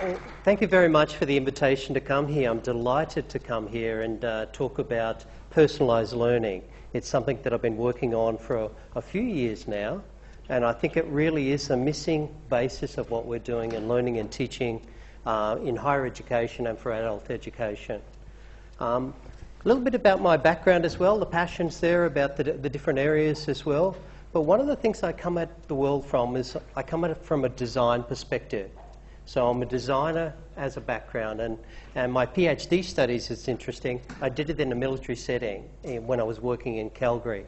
Well, thank you very much for the invitation to come here. I'm delighted to come here and talk about personalised learning. It's something that I've been working on for a few years now, and I think it really is a missing basis of what we're doing in learning and teaching in higher education and for adult education. A little bit about my background as well, the passions there about the different areas as well. But one of the things I come at the world from is I come at it from a design perspective. So I'm a designer as a background, and my PhD studies, it's interesting, I did it in a military setting when I was working in Calgary.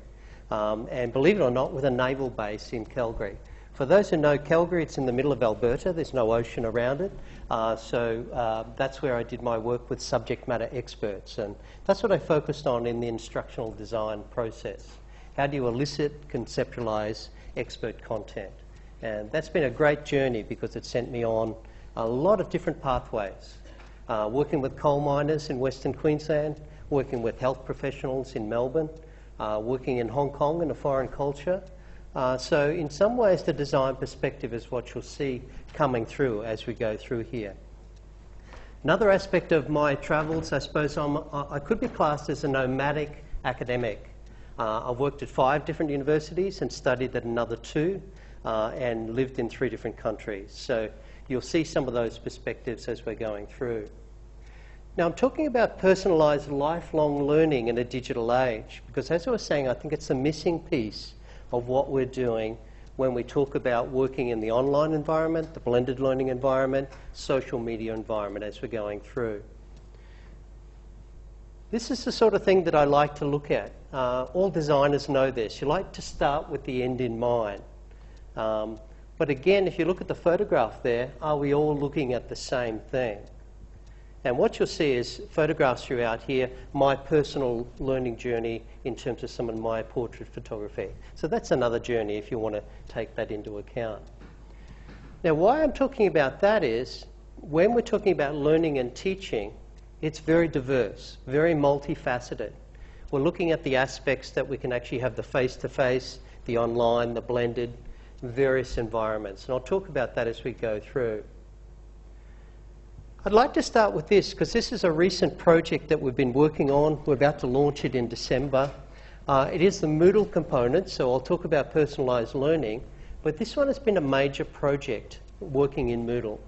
And believe it or not, with a naval base in Calgary. For those who know Calgary, it's in the middle of Alberta. There's no ocean around it. So that's where I did my work with subject matter experts. And that's what I focused on in the instructional design process. How do you elicit, conceptualize expert content? And that's been a great journey because it sent me on a lot of different pathways. Working with coal miners in Western Queensland, working with health professionals in Melbourne, working in Hong Kong in a foreign culture. So in some ways the design perspective is what you'll see coming through as we go through here. Another aspect of my travels, I suppose I could be classed as a nomadic academic. I've worked at 5 different universities and studied at another 2 and lived in 3 different countries. So you'll see some of those perspectives as we're going through. Now I'm talking about personalised lifelong learning in a digital age because as I was saying, I think it's a missing piece of what we're doing when we talk about working in the online environment, the blended learning environment, social media environment as we're going through. This is the sort of thing that I like to look at. All designers know this. You like to start with the end in mind. But again, if you look at the photograph there, are we all looking at the same thing? And what you'll see is photographs throughout here, my personal learning journey in terms of some of my portrait photography. So that's another journey if you want to take that into account. Now, why I'm talking about that is when we're talking about learning and teaching, it's very diverse, very multifaceted. We're looking at the aspects that we can actually have the face-to-face, the online, the blended, various environments. And I'll talk about that as we go through. I'd like to start with this because this is a recent project that we've been working on. We're about to launch it in December. It is the Moodle component, so I'll talk about personalised learning. But this one has been a major project working in Moodle.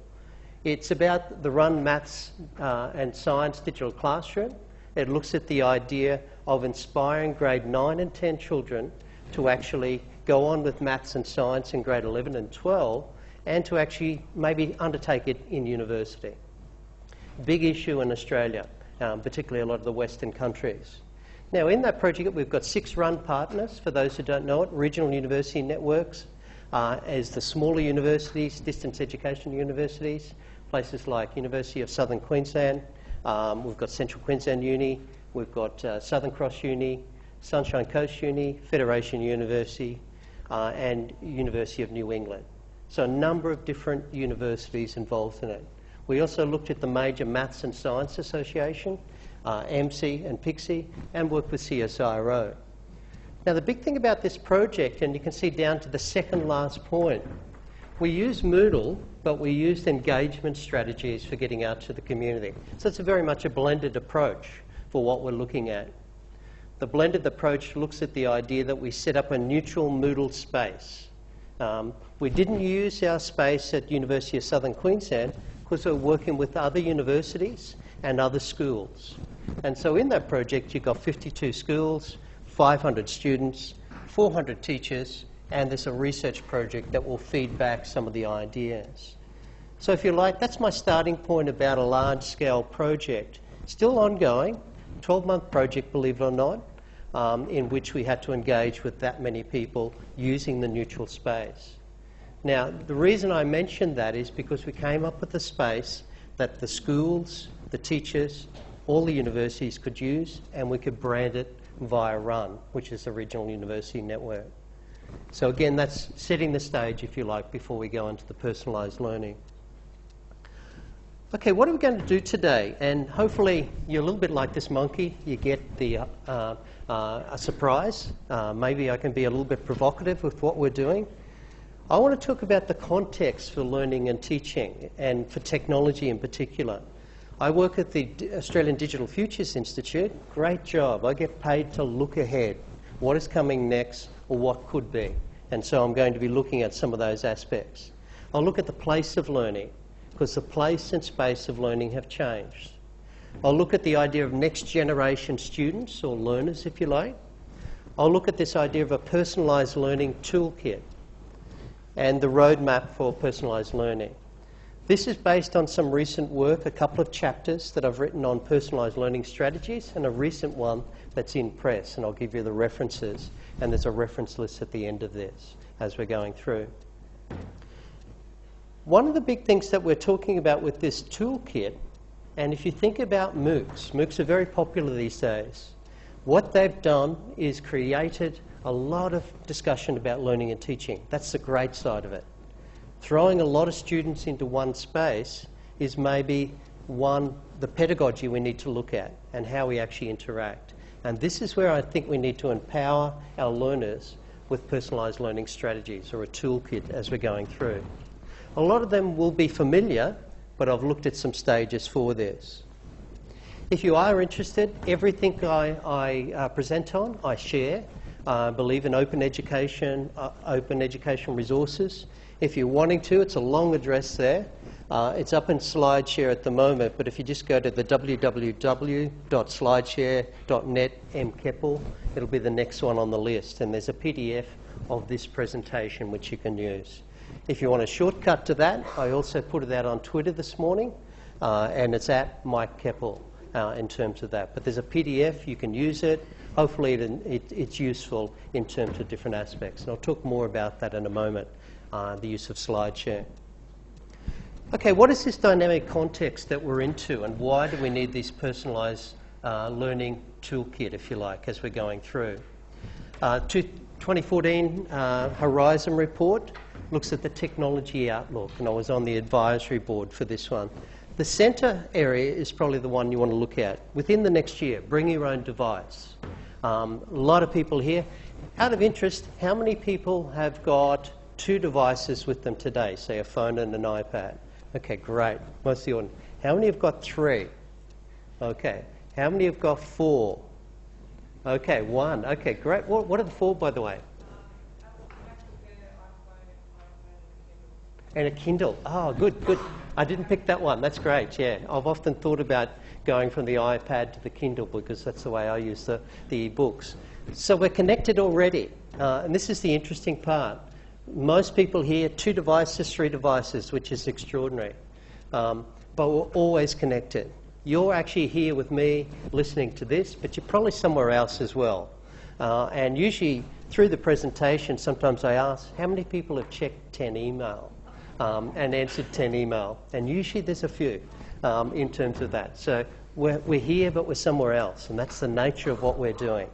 It's about the Run Maths and Science digital classroom. It looks at the idea of inspiring grade 9 and 10 children to actually go on with maths and science in grade 11 and 12 and to actually maybe undertake it in university. Big issue in Australia, particularly a lot of the Western countries. Now in that project we've got 6 run partners, for those who don't know it, regional university networks, as the smaller universities, distance education universities, places like University of Southern Queensland, we've got Central Queensland Uni, we've got Southern Cross Uni, Sunshine Coast Uni, Federation University, and University of New England. So a number of different universities involved in it. We also looked at the major Maths and Science Association, MC and Pixie, and worked with CSIRO. Now the big thing about this project, and you can see down to the second last point, we use Moodle, but we used engagement strategies for getting out to the community. So it's very much a blended approach for what we're looking at. The blended approach looks at the idea that we set up a neutral Moodle space. We didn't use our space at University of Southern Queensland because we're working with other universities and other schools. And so in that project, you've got 52 schools, 500 students, 400 teachers, and there's a research project that will feed back some of the ideas. So if you like, that's my starting point about a large-scale project. Still ongoing, 12-month project, believe it or not, in which we had to engage with that many people using the neutral space. Now, the reason I mentioned that is because we came up with a space that the schools, the teachers, all the universities could use, and we could brand it via RUN, which is the Regional University Network. So again, that's setting the stage, if you like, before we go into the personalised learning. Okay, what are we going to do today? And hopefully you're a little bit like this monkey. You get a surprise. Maybe I can be a little bit provocative with what we're doing. I want to talk about the context for learning and teaching, and for technology in particular. I work at the Australian Digital Futures Institute. Great job. I get paid to look ahead. What is coming next, or what could be? And so I'm going to be looking at some of those aspects. I'll look at the place of learning, because the place and space of learning have changed. I'll look at the idea of next generation students, or learners if you like. I'll look at this idea of a personalised learning toolkit and the roadmap for personalised learning. This is based on some recent work, a couple of chapters that I've written on personalised learning strategies, and a recent one that's in press, and I'll give you the references, and there's a reference list at the end of this as we're going through. One of the big things that we're talking about with this toolkit, and if you think about MOOCs are very popular these days. What they've done is created a lot of discussion about learning and teaching. That's the great side of it. Throwing a lot of students into one space is maybe the pedagogy we need to look at and how we actually interact. And this is where I think we need to empower our learners with personalised learning strategies, or a toolkit, as we're going through. A lot of them will be familiar, but I've looked at some stages for this. If you are interested, everything I present on, I share. I believe in open education resources. If you're wanting to, it's a long address there. It's up in SlideShare at the moment, but if you just go to the www.slideshare.net Keppell, it'll be the next one on the list, and there's a PDF of this presentation which you can use. If you want a shortcut to that, I also put it out on Twitter this morning, and it's at Mike Keppell in terms of that. But there's a PDF, you can use it. Hopefully it's useful in terms of different aspects, and I'll talk more about that in a moment, the use of SlideShare. Okay, what is this dynamic context that we're into, and why do we need this personalised learning toolkit, if you like, as we're going through? 2014 Horizon report looks at the technology outlook, and I was on the advisory board for this one. The centre area is probably the one you want to look at. Within the next year, bring your own device. A lot of people here. Out of interest, how many people have got 2 devices with them today, say a phone and an iPad? Okay, great. Most of the audience. How many have got 3? Okay. How many have got 4? Okay, 1. Okay, great. What are the 4, by the way? And a Kindle. Oh, good, good. I didn't pick that one. That's great, yeah. I've often thought about going from the iPad to the Kindle because that's the way I use the e-books. So we're connected already. And this is the interesting part. Most people here, 2 devices, 3 devices, which is extraordinary. But we're always connected. You're actually here with me listening to this, but you're probably somewhere else as well. And usually through the presentation, sometimes I ask, how many people have checked 10 email and answered 10 email? And usually there's a few in terms of that. So we're here, but we're somewhere else, and that's the nature of what we're doing.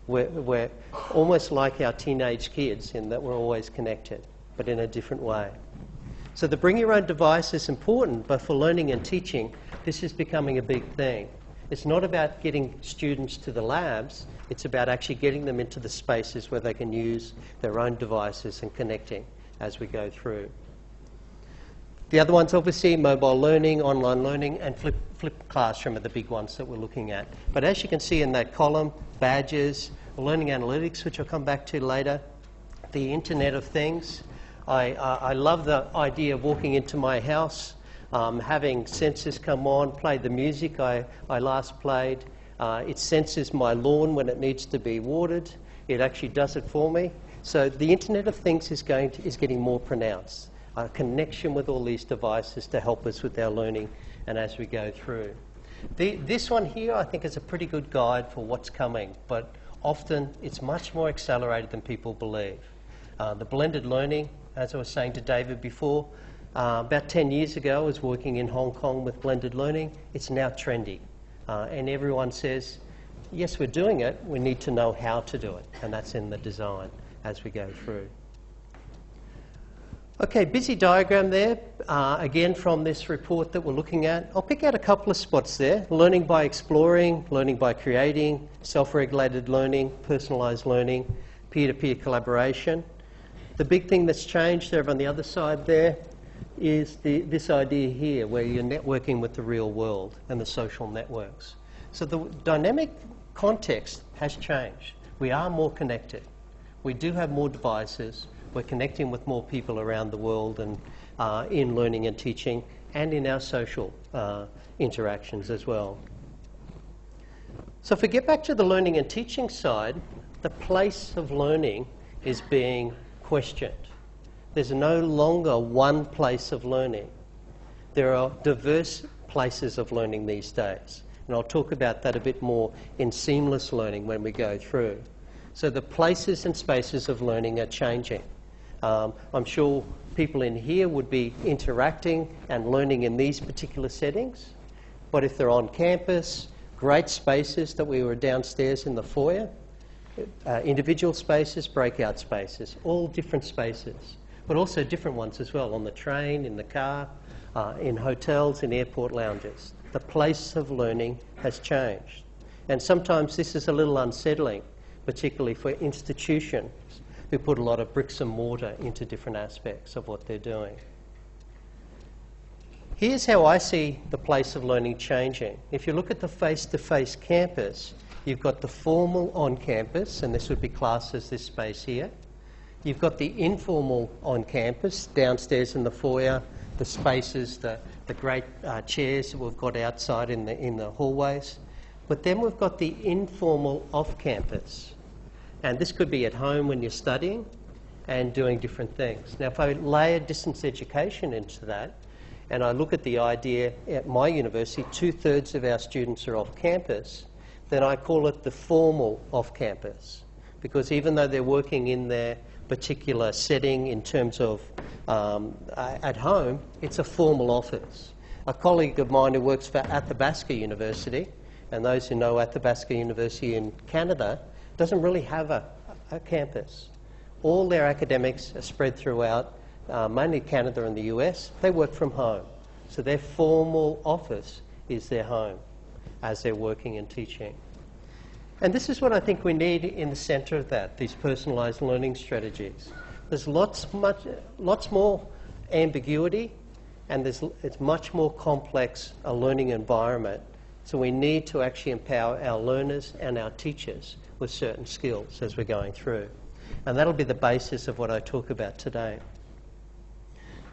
We're almost like our teenage kids in that we're always connected, but in a different way. So the bring your own device is important, but for learning and teaching, this is becoming a big thing. It's not about getting students to the labs, it's about actually getting them into the spaces where they can use their own devices and connecting as we go through. The other ones, obviously, mobile learning, online learning, and flipped classroom are the big ones that we're looking at. But as you can see in that column, badges, learning analytics, which I'll come back to later, the Internet of Things. I love the idea of walking into my house, having sensors come on, play the music I last played. It senses my lawn when it needs to be watered. It actually does it for me. So the Internet of Things is getting more pronounced. A connection with all these devices to help us with our learning and as we go through. This one here I think is a pretty good guide for what's coming, but often it's much more accelerated than people believe. The blended learning, as I was saying to David before, about 10 years ago I was working in Hong Kong with blended learning. It's now trendy, and everyone says, yes, we're doing it, we need to know how to do it, and that's in the design as we go through. Okay, busy diagram there, again from this report that we're looking at. I'll pick out a couple of spots there. Learning by exploring, learning by creating, self-regulated learning, personalised learning, peer-to-peer collaboration. The big thing that's changed over on the other side there is this idea here where you're networking with the real world and the social networks. So the dynamic context has changed. We are more connected. We do have more devices. We're connecting with more people around the world and in learning and teaching and in our social interactions as well. So if we get back to the learning and teaching side, the place of learning is being questioned. There's no longer one place of learning. There are diverse places of learning these days. And I'll talk about that a bit more in seamless learning when we go through. So the places and spaces of learning are changing. I'm sure people in here would be interacting and learning in these particular settings. But if they're on campus, great spaces that we were downstairs in the foyer, individual spaces, breakout spaces, all different spaces, but also different ones as well, on the train, in the car, in hotels, in airport lounges. The place of learning has changed. And sometimes this is a little unsettling, particularly for institutions who put a lot of bricks and mortar into different aspects of what they're doing. Here's how I see the place of learning changing. If you look at the face-to-face campus, you've got the formal on-campus, and this would be classes, this space here. You've got the informal on-campus, downstairs in the foyer, the spaces, the great chairs that we've got outside in the hallways. But then we've got the informal off-campus. And this could be at home when you're studying and doing different things. Now, if I layer distance education into that, and I look at the idea at my university, 2/3 of our students are off campus, then I call it the formal off campus. Because even though they're working in their particular setting in terms of at home, it's a formal office. A colleague of mine who works for Athabasca University, and those who know Athabasca University in Canada, doesn't really have a campus. All their academics are spread throughout mainly Canada and the US. They work from home. So their formal office is their home as they're working and teaching. And this is what I think we need in the centre of that, these personalised learning strategies. There's lots more ambiguity, and it's much more complex a learning environment. So we need to actually empower our learners and our teachers with certain skills as we're going through. And that'll be the basis of what I talk about today.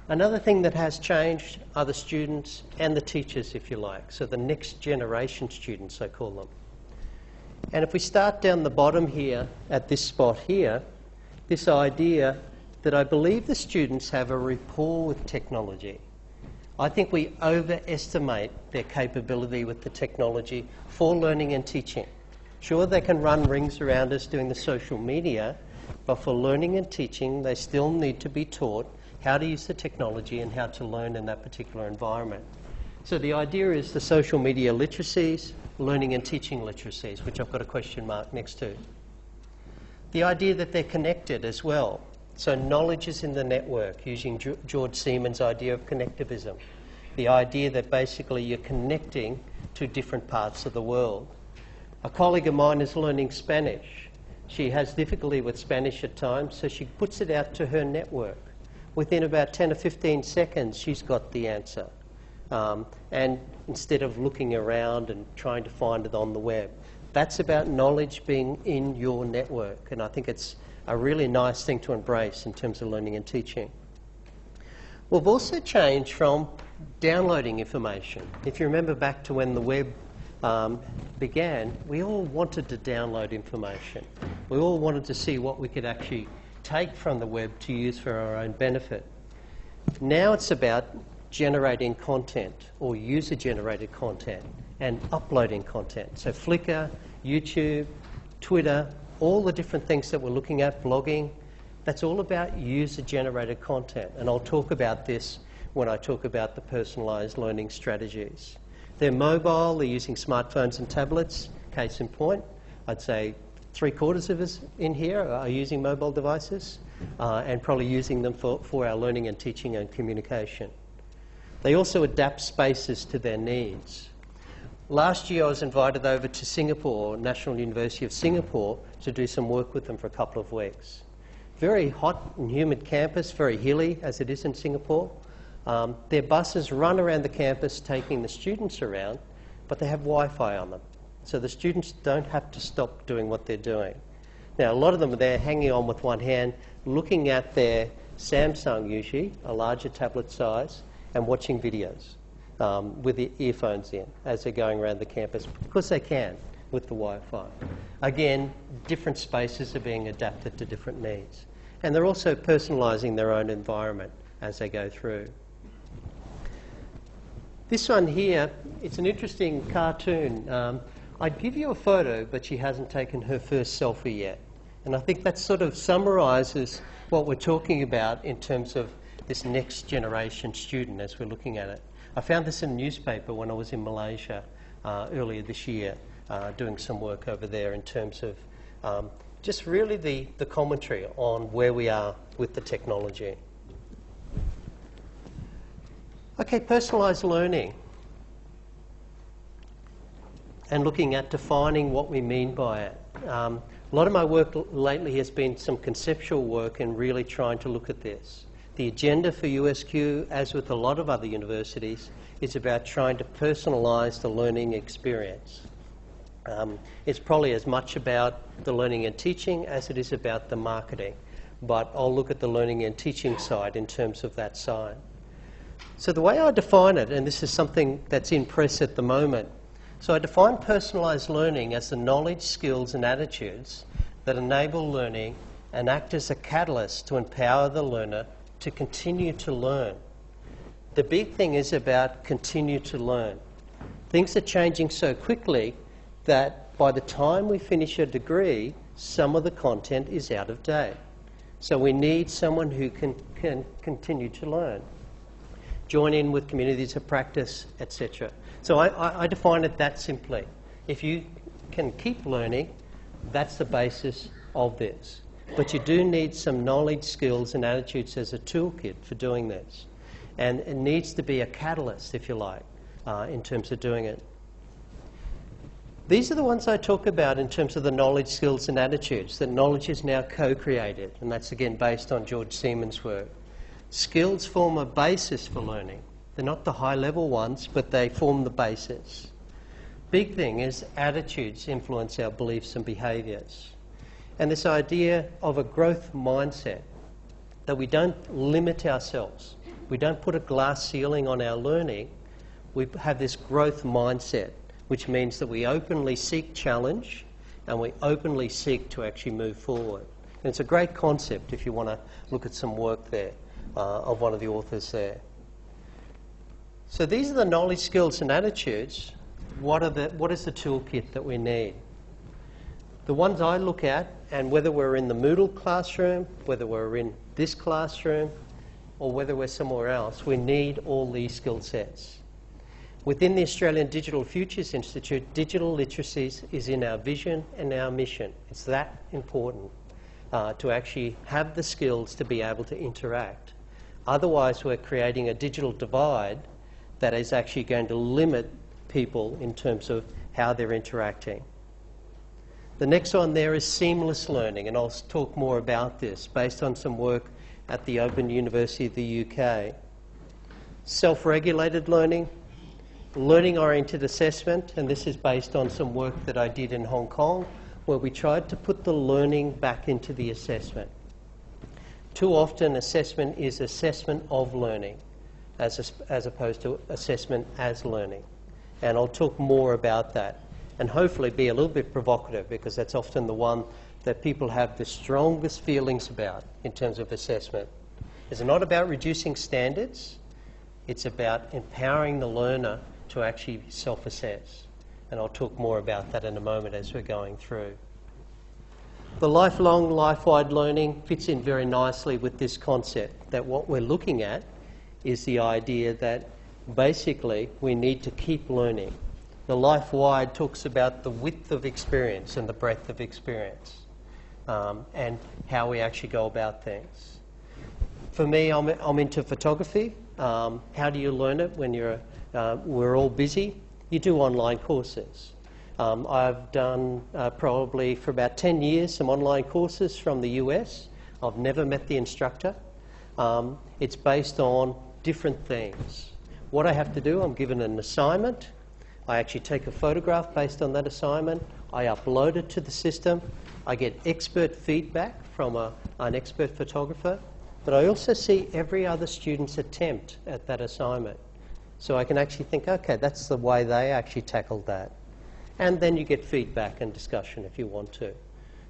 Another thing that has changed are the students and the teachers, if you like. So the next generation students, I call them. And if we start down the bottom here, at this spot here, this idea that I believe the students have a rapport with technology. I think we overestimate their capability with the technology for learning and teaching. Sure, they can run rings around us doing the social media, but for learning and teaching, they still need to be taught how to use the technology and how to learn in that particular environment. So the idea is the social media literacies, learning and teaching literacies, which I've got a question mark next to. The idea that they're connected as well. So knowledge is in the network, using George Siemens' idea of connectivism. The idea that basically you're connecting to different parts of the world. A colleague of mine is learning Spanish. She has difficulty with Spanish at times, so she puts it out to her network. Within about 10 or 15 seconds, she's got the answer. And instead of looking around and trying to find it on the web. That's about knowledge being in your network, and I think it's a really nice thing to embrace in terms of learning and teaching. We've also changed from downloading information. If you remember back to when the web began, we all wanted to download information. We all wanted to see what we could actually take from the web to use for our own benefit. Now it's about generating content or user-generated content and uploading content. So Flickr, YouTube, Twitter, all the different things that we're looking at, blogging, that's all about user-generated content. And I'll talk about this when I talk about the personalised learning strategies. They're mobile, they're using smartphones and tablets. Case in point, I'd say 3/4 of us in here are using mobile devices and probably using them for our learning and teaching and communication. They also adapt spaces to their needs. Last year I was invited over to Singapore, National University of Singapore, to do some work with them for a couple of weeks. very hot and humid campus, very hilly as it is in Singapore. Their buses run around the campus taking the students around, but they have Wi-Fi on them. So the students don't have to stop doing what they're doing. Now, a lot of them are there hanging on with one hand, looking at their Samsung usually, a larger tablet size, and watching videos with the earphones in as they're going around the campus, because they can with the Wi-Fi. Again, different spaces are being adapted to different needs. And they're also personalising their own environment as they go through. This one here, it's an interesting cartoon. I'd give you a photo, but she hasn't taken her first selfie yet. And I think that sort of summarises what we're talking about in terms of this next generation student as we're looking at it. I found this in a newspaper when I was in Malaysia earlier this year, doing some work over there in terms of just really the commentary on where we are with the technology. Okay, personalised learning. And looking at defining what we mean by it. A lot of my work lately has been some conceptual work and really trying to look at this. The agenda for USQ, as with a lot of other universities, is about trying to personalise the learning experience. It's probably as much about the learning and teaching as it is about the marketing, but I'll look at the learning and teaching side in terms of that side. So the way I define it, and this is something that's in press at the moment, so I define personalised learning as the knowledge, skills and attitudes that enable learning and act as a catalyst to empower the learner to continue to learn. The big thing is about continue to learn. Things are changing so quickly that by the time we finish a degree, some of the content is out of date. So we need someone who can continue to learn. Join in with communities of practice, etc. So I define it that simply. If you can keep learning, that's the basis of this. But you do need some knowledge, skills and attitudes as a toolkit for doing this. And it needs to be a catalyst, if you like, in terms of doing it. These are the ones I talk about in terms of the knowledge, skills and attitudes, that knowledge is now co-created, and that's again based on George Siemens' work. Skills form a basis for learning. They're not the high-level ones, but they form the basis. Big thing is attitudes influence our beliefs and behaviours. And this idea of a growth mindset, that we don't limit ourselves. We don't put a glass ceiling on our learning. We have this growth mindset, which means that we openly seek challenge and we openly seek to actually move forward. And it's a great concept if you want to look at some work there of one of the authors there. So these are the knowledge, skills and attitudes. What is the toolkit that we need? The ones I look at, and whether we're in the Moodle classroom, whether we're in this classroom, or whether we're somewhere else, we need all these skill sets. Within the Australian Digital Futures Institute, digital literacies is in our vision and our mission. It's that important to actually have the skills to be able to interact. Otherwise, we're creating a digital divide that is actually going to limit people in terms of how they're interacting. The next one there is seamless learning, and I'll talk more about this based on some work at the Open University of the UK. Self-regulated learning, learning-oriented assessment, and this is based on some work that I did in Hong Kong, where we tried to put the learning back into the assessment. Too often, assessment is assessment of learning, as opposed to assessment as learning. And I'll talk more about that, and hopefully be a little bit provocative, because that's often the one that people have the strongest feelings about in terms of assessment. It's not about reducing standards, it's about empowering the learner to actually self-assess. And I'll talk more about that in a moment as we're going through. The lifelong, life-wide learning fits in very nicely with this concept, that what we're looking at is the idea that basically we need to keep learning. The life-wide talks about the width of experience and the breadth of experience, and how we actually go about things. For me, I'm into photography. How do you learn it when we're all busy? You do online courses. I've done probably for about 10 years some online courses from the US. I've never met the instructor. It's based on different things. What I have to do, I'm given an assignment. I actually take a photograph based on that assignment. I upload it to the system. I get expert feedback from an expert photographer. But I also see every other student's attempt at that assignment. So I can actually think, okay, that's the way they actually tackled that. And then you get feedback and discussion if you want to.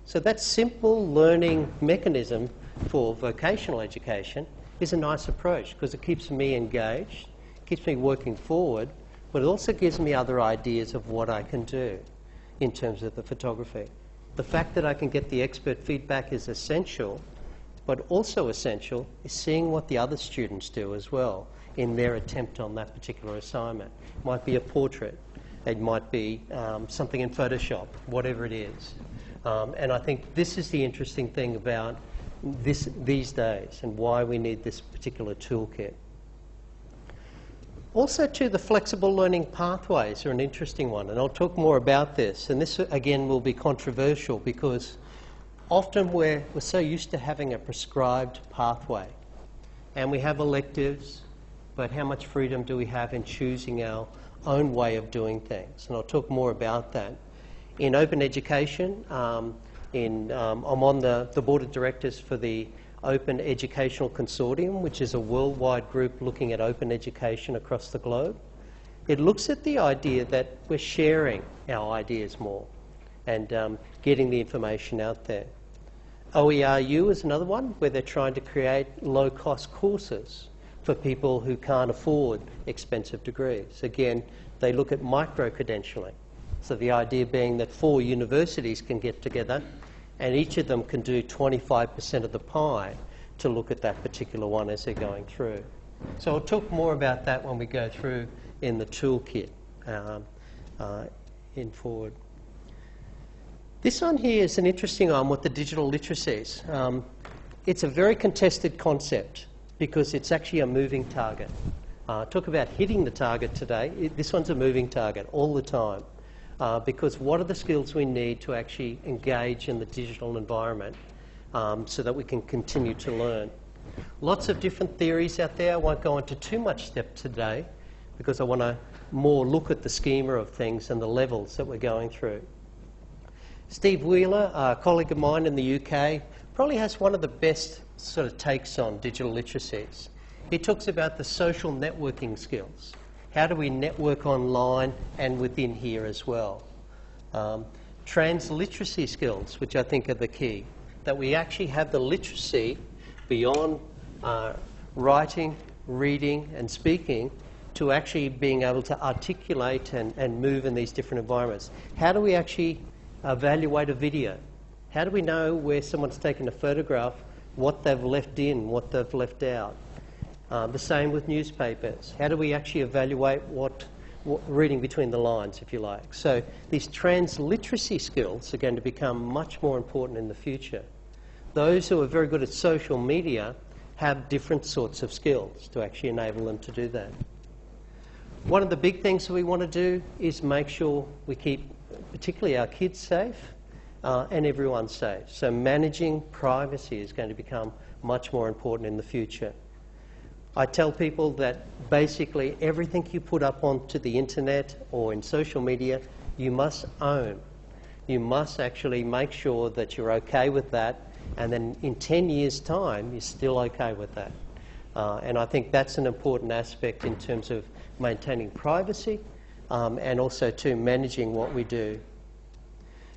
So that simple learning mechanism for vocational education is a nice approach because it keeps me engaged, keeps me working forward, but it also gives me other ideas of what I can do in terms of the photography. The fact that I can get the expert feedback is essential, but also essential is seeing what the other students do as well in their attempt on that particular assignment. It might be a portrait, it might be something in Photoshop, whatever it is. And I think this is the interesting thing about these days and why we need this particular toolkit. Also, too, the flexible learning pathways are an interesting one, and I'll talk more about this. And this, again, will be controversial because often we're so used to having a prescribed pathway, and we have electives, but how much freedom do we have in choosing our own way of doing things? And I'll talk more about that. In open education, I'm on the board of directors for the Open Educational Consortium, which is a worldwide group looking at open education across the globe. It looks at the idea that we're sharing our ideas more and getting the information out there. OERU is another one where they're trying to create low-cost courses for people who can't afford expensive degrees. Again, they look at micro-credentialing. So the idea being that 4 universities can get together and each of them can do 25% of the pie to look at that particular one as they're going through. So I'll talk more about that when we go through in the toolkit in forward. This one here is an interesting one with the digital literacies. It's a very contested concept because it's actually a moving target. Talk about hitting the target today. This one's a moving target all the time. Because what are the skills we need to actually engage in the digital environment so that we can continue to learn? Lots of different theories out there. I won't go into too much depth today because I want to more look at the schema of things and the levels that we're going through. Steve Wheeler, a colleague of mine in the UK, probably has one of the best sort of takes on digital literacies. He talks about the social networking skills. How do we network online and within here as well? Transliteracy skills, which I think are the key. That we actually have the literacy beyond writing, reading and speaking to actually being able to articulate and move in these different environments. How do we actually evaluate a video? How do we know where someone's taken a photograph, what they've left in, what they've left out? The same with newspapers. How do we actually evaluate what reading between the lines, if you like? So these transliteracy skills are going to become much more important in the future. Those who are very good at social media have different sorts of skills to actually enable them to do that. One of the big things that we want to do is make sure we keep particularly our kids safe and everyone safe. So managing privacy is going to become much more important in the future. I tell people that basically everything you put up onto the internet or in social media, you must own. You must actually make sure that you're okay with that, and then in 10 years' time, you're still okay with that. And I think that's an important aspect in terms of maintaining privacy and also to managing what we do.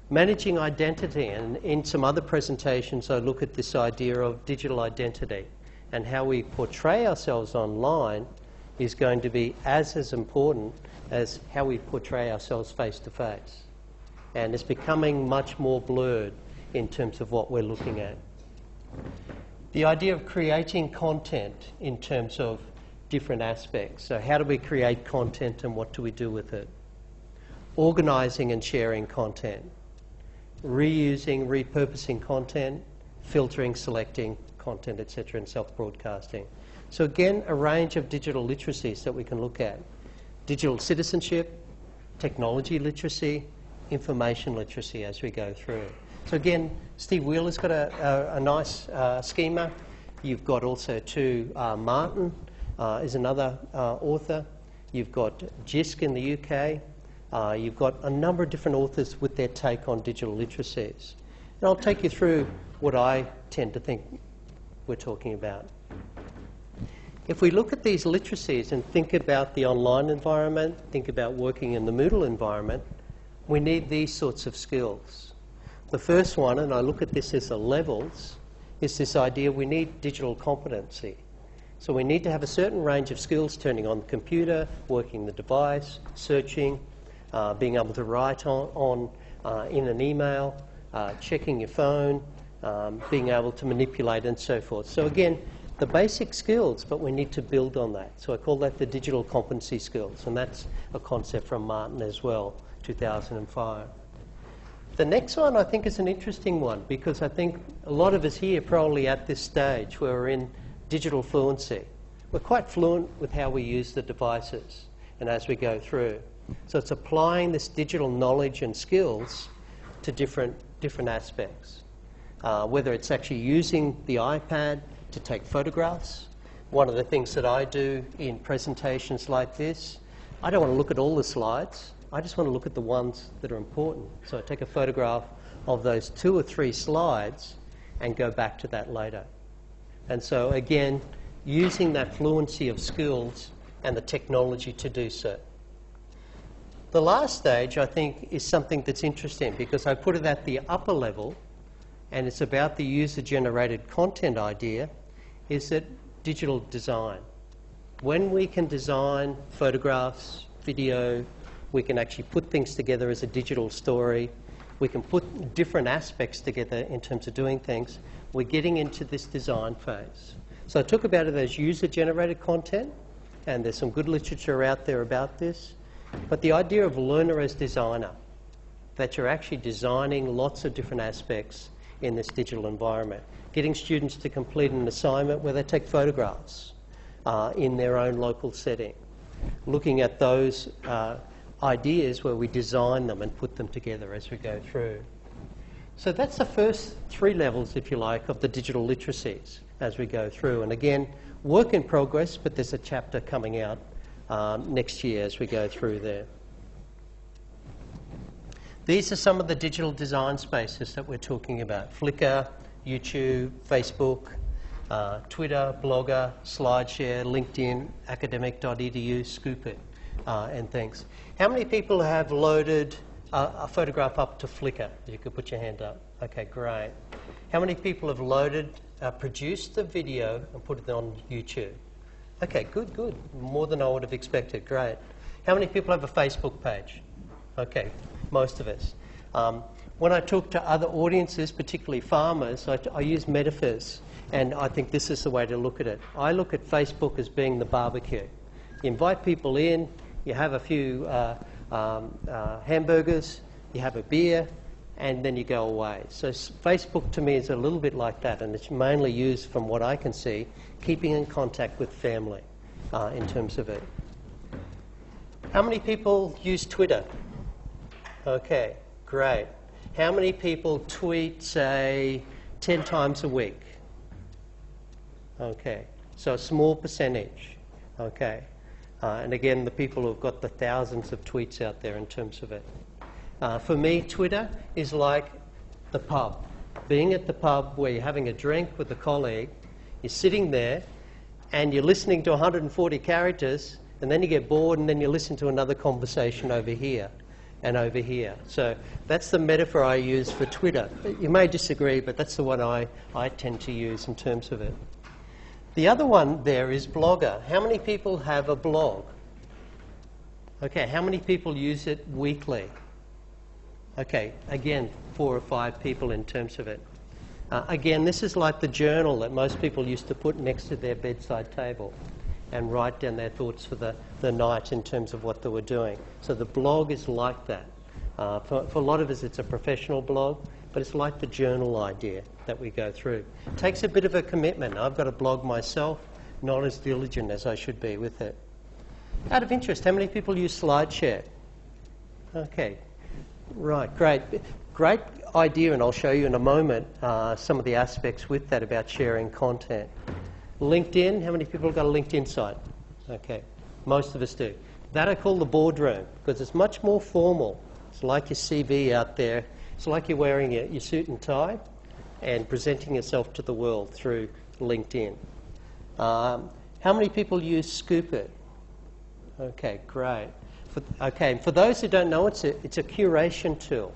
Managing identity, and in some other presentations I look at this idea of digital identity. And how we portray ourselves online is going to be as important as how we portray ourselves face to face. And it's becoming much more blurred in terms of what we're looking at. The idea of creating content in terms of different aspects. So how do we create content and what do we do with it? Organising and sharing content. Reusing, repurposing content, filtering, selecting content, etc., and self-broadcasting. So again, a range of digital literacies that we can look at. Digital citizenship, technology literacy, information literacy as we go through. So again, Steve Wheeler's got a nice schema. You've got also too Martin is another author. You've got Jisk in the UK. You've got a number of different authors with their take on digital literacies. And I'll take you through what I tend to think we're talking about. If we look at these literacies and think about the online environment, think about working in the Moodle environment, we need these sorts of skills. The first one, and I look at this as the levels, is this idea we need digital competency. So we need to have a certain range of skills: turning on the computer, working the device, searching, being able to write in an email, checking your phone, being able to manipulate and so forth. So again, the basic skills, but we need to build on that. So I call that the digital competency skills, and that's a concept from Martin as well, 2005. The next one I think is an interesting one, because I think a lot of us here probably at this stage where we're in digital fluency. We're quite fluent with how we use the devices and as we go through. So it's applying this digital knowledge and skills to different aspects. Whether it's actually using the iPad to take photographs. One of the things that I do in presentations like this, I don't want to look at all the slides. I just want to look at the ones that are important. So I take a photograph of those 2 or 3 slides and go back to that later. And so again, using that fluency of skills and the technology to do so. The last stage, I think, is something that's interesting, because I put it at the upper level, and it's about the user-generated content idea, is that digital design. When we can design photographs, video, we can actually put things together as a digital story. We can put different aspects together in terms of doing things. We're getting into this design phase. So I talk about it as user-generated content, and there's some good literature out there about this. But the idea of learner as designer, that you're actually designing lots of different aspects in this digital environment. Getting students to complete an assignment where they take photographs in their own local setting. Looking at those ideas where we design them and put them together as we go through. So that's the first 3 levels, if you like, of the digital literacies as we go through. And again, work in progress, but there's a chapter coming out next year as we go through there. These are some of the digital design spaces that we're talking about. Flickr, YouTube, Facebook, Twitter, Blogger, SlideShare, LinkedIn, academic.edu, Scoopit, and things. How many people have loaded a photograph up to Flickr? You could put your hand up. Okay, great. How many people have loaded, produced the video and put it on YouTube? Okay, good. More than I would have expected. Great. How many people have a Facebook page? Okay, most of us. When I talk to other audiences, particularly farmers, I use metaphors, and I think this is the way to look at it. I look at Facebook as being the barbecue. You invite people in, you have a few hamburgers, you have a beer, and then you go away. So Facebook to me is a little bit like that, and it's mainly used, from what I can see, keeping in contact with family in terms of it. How many people use Twitter? Okay, great. How many people tweet, say, 10 times a week? Okay, so a small percentage. Okay. And again, the people who've got the thousands of tweets out there in terms of it. For me, Twitter is like the pub. Being at the pub where you're having a drink with a colleague, you're sitting there and you're listening to 140 characters, and then you get bored and then you listen to another conversation over here and over here. So that's the metaphor I use for Twitter. You may disagree, but that's the one I tend to use in terms of it. The other one there is Blogger. How many people have a blog? Okay, how many people use it weekly? Okay, again, 4 or 5 people in terms of it. Again, this is like the journal that most people used to put next to their bedside table and write down their thoughts for the night in terms of what they were doing. So the blog is like that. For a lot of us, it's a professional blog, but it's like the journal idea that we go through. It takes a bit of a commitment. I've got a blog myself, not as diligent as I should be with it. Out of interest, how many people use SlideShare? Okay, right, great. great idea, and I'll show you in a moment some of the aspects with that about sharing content. LinkedIn, how many people have got a LinkedIn site? Okay, most of us do. That I call the boardroom, because it's much more formal. It's like your CV out there. It's like you're wearing your suit and tie and presenting yourself to the world through LinkedIn. How many people use Scoopit? Okay, great. For those who don't know, it's a curation tool.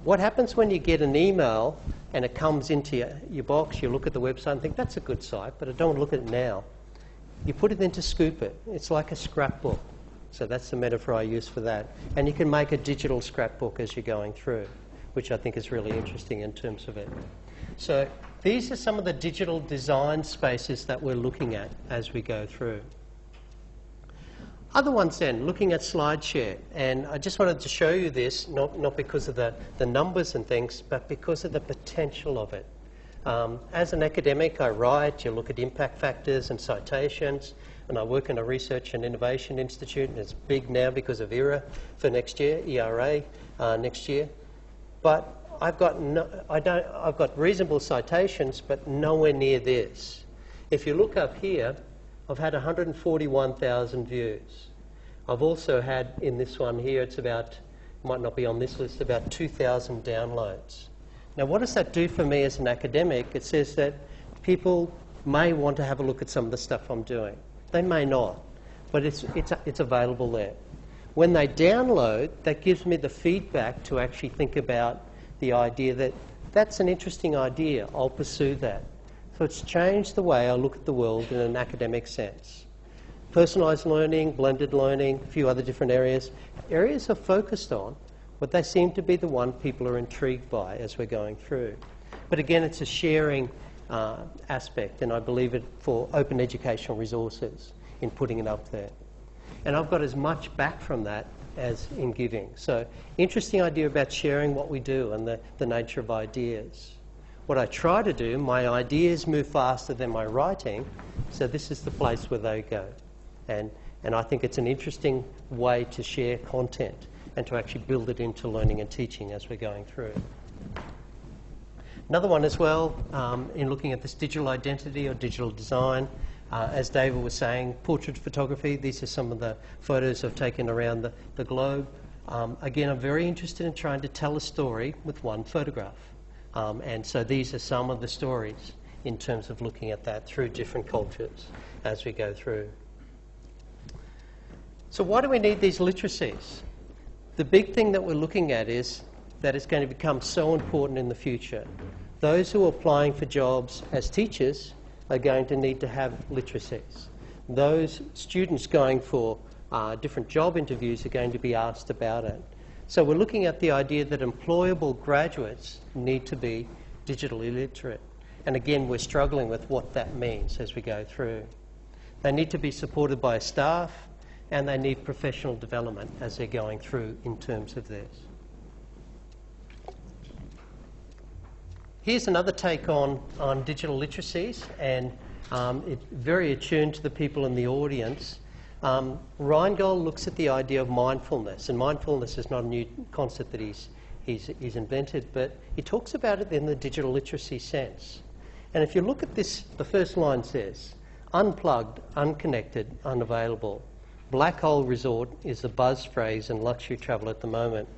What happens when you get an email and it comes into your box, you look at the website and think, that's a good site, but I don't want to look at it now. You put it into Scoopit. It's like a scrapbook. So that's the metaphor I use for that. And you can make a digital scrapbook as you're going through, which I think is really interesting in terms of it. So these are some of the digital design spaces that we're looking at as we go through. Other ones then, looking at SlideShare, and I just wanted to show you this, not because of the numbers and things, but because of the potential of it. As an academic, I write, you look at impact factors and citations, and I work in a research and innovation institute, and it's big now because of ERA for next year, ERA next year. But I've got reasonable citations, but nowhere near this. If you look up here, I've had 141,000 views. I've also had, in this one here, it's about, might not be on this list, about 2,000 downloads. Now, what does that do for me as an academic? It says that people may want to have a look at some of the stuff I'm doing. They may not, but it's available there. When they download, that gives me the feedback to actually think about the idea that that's an interesting idea, I'll pursue that. So it's changed the way I look at the world in an academic sense. Personalised learning, blended learning, a few other different areas. Areas are focused on, but they seem to be the one people are intrigued by as we're going through. But again, it's a sharing aspect, and I believe it for open educational resources in putting it up there. And I've got as much back from that as in giving. So interesting idea about sharing what we do and the nature of ideas. What I try to do, my ideas move faster than my writing, so this is the place where they go. And I think it's an interesting way to share content and to actually build it into learning and teaching as we're going through. Another one as well, in looking at this digital identity or digital design, as David was saying, portrait photography. These are some of the photos I've taken around the globe. Again, I'm very interested in trying to tell a story with one photograph. And so these are some of the stories in terms of looking at that through different cultures as we go through. So why do we need these literacies? The big thing that we're looking at is that it's going to become so important in the future. Those who are applying for jobs as teachers are going to need to have literacies. Those students going for different job interviews are going to be asked about it. So we're looking at the idea that employable graduates need to be digitally literate. And again, we're struggling with what that means as we go through. They need to be supported by staff, and they need professional development as they're going through in terms of this. Here's another take on digital literacies, and it's very attuned to the people in the audience. Reingold looks at the idea of mindfulness, and mindfulness is not a new concept that he's invented, but he talks about it in the digital literacy sense. And if you look at this, the first line says, unplugged, unconnected, unavailable. Black hole resort is the buzz phrase in luxury travel at the moment.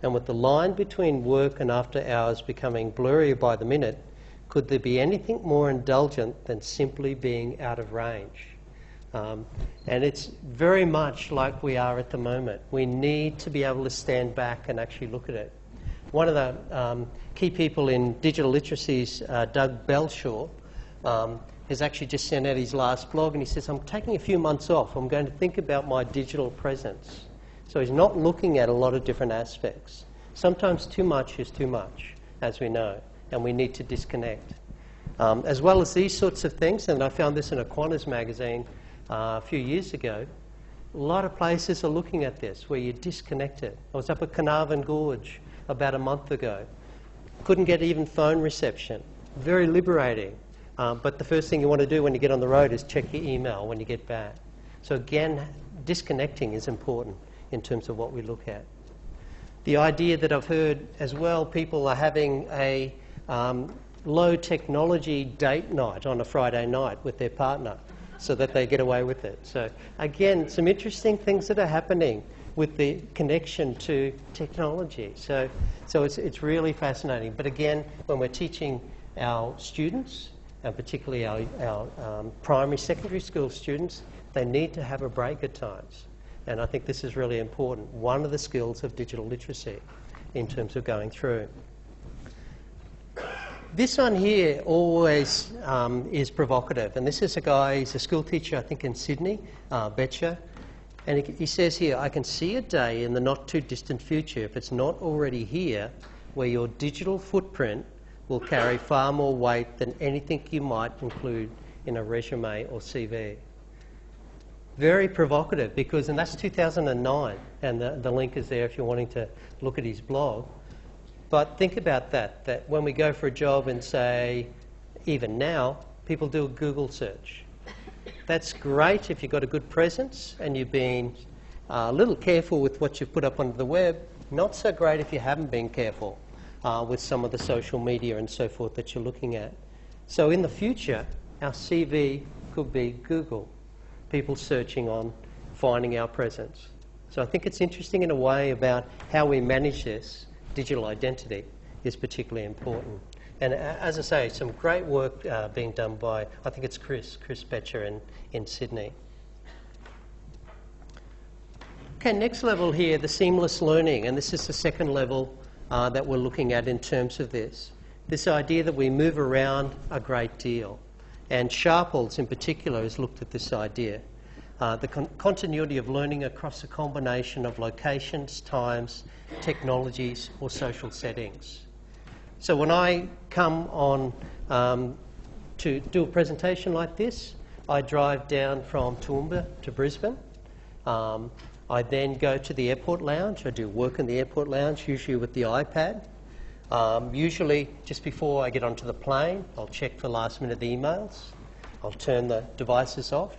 And with the line between work and after hours becoming blurrier by the minute, could there be anything more indulgent than simply being out of range? And it's very much like we are at the moment. We need to be able to stand back and actually look at it. One of the key people in digital literacies, Doug Belshaw, has actually just sent out his last blog, and he says, I'm taking a few months off. I'm going to think about my digital presence. So he's not looking at a lot of different aspects. Sometimes too much is too much, as we know, and we need to disconnect. As well as these sorts of things, and I found this in a Qantas magazine a few years ago, a lot of places are looking at this, where you're disconnected. I was up at Carnarvon Gorge about a month ago. Couldn't get even phone reception. Very liberating. But the first thing you want to do when you get on the road is check your email when you get back. So again, disconnecting is important in terms of what we look at. The idea that I've heard as well, people are having a low technology date night on a Friday night with their partner so that they get away with it. So again, some interesting things that are happening with the connection to technology. So it's really fascinating. But again, when we're teaching our students, and particularly our primary, secondary school students, they need to have a break at times. And I think this is really important. One of the skills of digital literacy in terms of going through. This one here always is provocative. And this is a guy, he's a school teacher, I think in Sydney, Betcher. And he says here, I can see a day in the not too distant future, if it's not already here, where your digital footprint will carry far more weight than anything you might include in a resume or CV. Very provocative, because, and that's 2009, and the link is there if you're wanting to look at his blog. But think about that when we go for a job and say, even now, people do a Google search. That's great if you've got a good presence and you've been a little careful with what you've put up onto the web. Not so great if you haven't been careful with some of the social media and so forth that you're looking at. So in the future, our CV could be Google. People searching on finding our presence. So I think it's interesting in a way about how we manage this. Digital identity is particularly important. And as I say, some great work being done by, I think it's Chris Betcher in Sydney. Okay, next level here, the seamless learning. And this is the second level that we're looking at in terms of this. This idea that we move around a great deal. And Sharples in particular has looked at this idea. The continuity of learning across a combination of locations, times, technologies or social settings. So when I come on to do a presentation like this, I drive down from Toowoomba to Brisbane. I then go to the airport lounge. I do work in the airport lounge, usually with the iPad. Usually just before I get onto the plane, I'll check for last minute emails. I'll turn the devices off.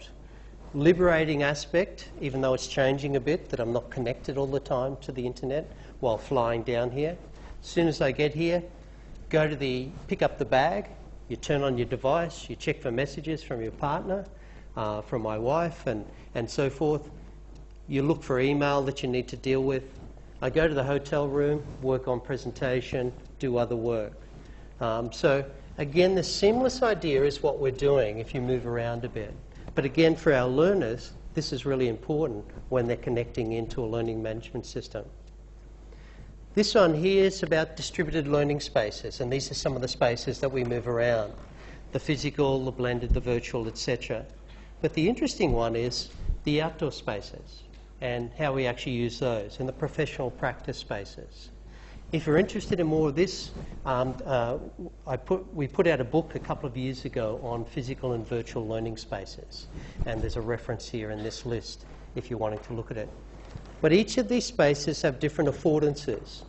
Liberating aspect, even though it's changing a bit, that I'm not connected all the time to the internet while flying down here. As soon as I get here, pick up the bag, you turn on your device, you check for messages from your partner, from my wife and so forth. You look for email that you need to deal with. I go to the hotel room, work on presentation, do other work. So again, the seamless idea is what we're doing if you move around a bit. But again, for our learners, this is really important when they're connecting into a learning management system. This one here is about distributed learning spaces, and these are some of the spaces that we move around. The physical, the blended, the virtual, etc. But the interesting one is the outdoor spaces and how we actually use those, and the professional practice spaces. If you're interested in more of this, we put out a book a couple of years ago on physical and virtual learning spaces, and there's a reference here in this list if you're wanting to look at it. But each of these spaces have different affordances,